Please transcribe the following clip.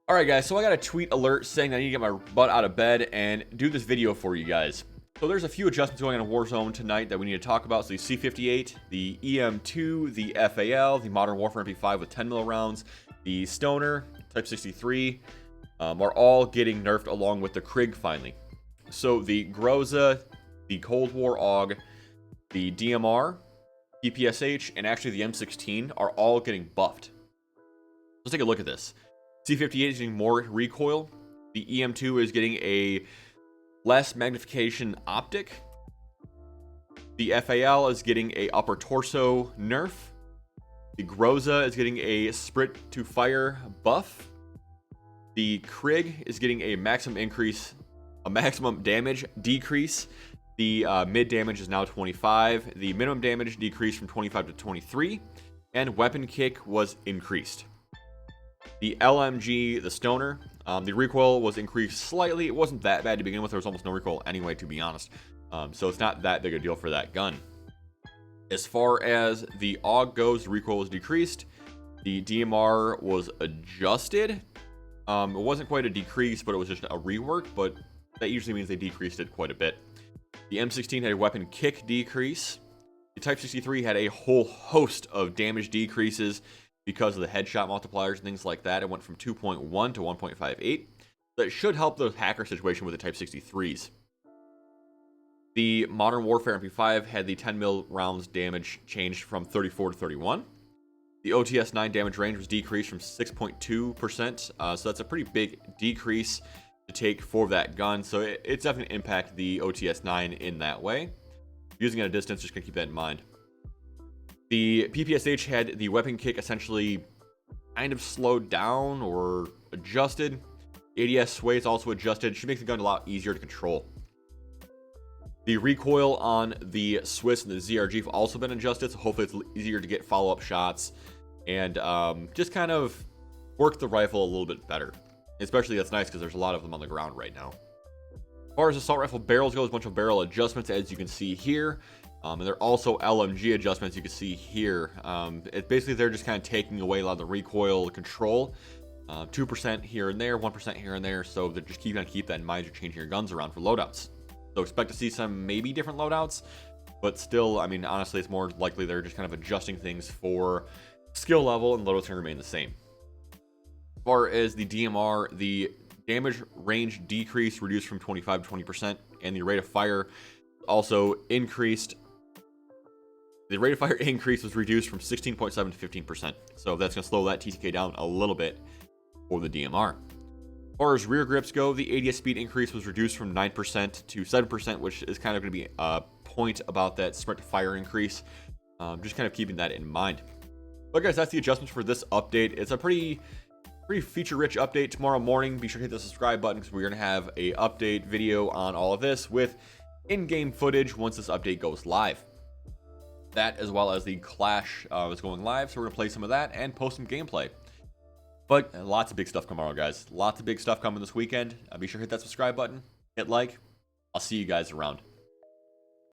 Alright guys, so I got a tweet alert saying I need to get my butt out of bed and do this video for you guys. So there's a few adjustments going on in Warzone tonight that we need to talk about. So the C58, the EM2, the FAL, the Modern Warfare MP5 with 10mm rounds, the Stoner, Type 63, are all getting nerfed along with the Krig finally. So the Groza, the Cold War AUG, the DMR, PPSH, and actually the M16 are all getting buffed. Let's take a look at this. C58 is getting more recoil. The EM2 is getting a less magnification optic. The FAL is getting a upper torso nerf. The Groza is getting a sprint to fire buff. The Krig is getting a maximum damage decrease. The mid damage is now 25. The minimum damage decreased from 25 to 23. And weapon kick was increased. The LMG, the Stoner, the recoil was increased slightly. It wasn't that bad to begin with. There was almost no recoil anyway, to be honest. So it's not that big a deal for that gun. As far as the AUG goes, the recoil was decreased. The DMR was adjusted. It wasn't quite a decrease, but it was just a rework. But that usually means they decreased it quite a bit. The M16 had a weapon kick decrease. The Type 63 had a whole host of damage decreases because of the headshot multipliers and things like that. It went from 2.1 to 1.58. That should help the hacker situation with the Type 63s. The Modern Warfare MP5 had the 10mm rounds damage changed from 34 to 31. The OTS-9 damage range was decreased from 6.2%, so that's a pretty big decrease to take for that gun. So it's definitely impact the OTS-9 in that way. Using it at a distance, just gonna keep that in mind. The PPSH had the weapon kick essentially kind of slowed down or adjusted. ADS sway is also adjusted. Should make the gun a lot easier to control. The recoil on the Swiss and the ZRG have also been adjusted, so hopefully it's easier to get follow-up shots and just kind of work the rifle a little bit better. Especially that's nice because there's a lot of them on the ground right now. As far as assault rifle barrels go, there's a bunch of barrel adjustments as you can see here. And there are also LMG adjustments you can see here. Basically they're just kind of taking away a lot of the recoil control. 2% here and there, 1% here and there. So they're just keep that in mind. You're changing your guns around for loadouts. So expect to see some maybe different loadouts, but still, I mean, honestly, it's more likely they're just kind of adjusting things for skill level, and loadouts can remain the same. As far as the DMR, the damage range decrease reduced from 25 to 20%, and the rate of fire also increased. The rate of fire increase was reduced from 16.7 to 15%. So that's going to slow that TTK down a little bit for the DMR. As far as rear grips go, the ADS speed increase was reduced from 9% to 7%, which is kind of going to be a point about that sprint to fire increase. Just kind of keeping that in mind. But guys, that's the adjustments for this update. It's a pretty feature-rich update. Tomorrow morning, be sure to hit the subscribe button because we're going to have a update video on all of this with in-game footage once this update goes live. That as well as the Clash is going live, so we're gonna play some of that and post some gameplay. But lots of big stuff tomorrow, guys. Lots of big stuff coming this weekend. Be sure to hit that subscribe button, hit like. I'll see you guys around.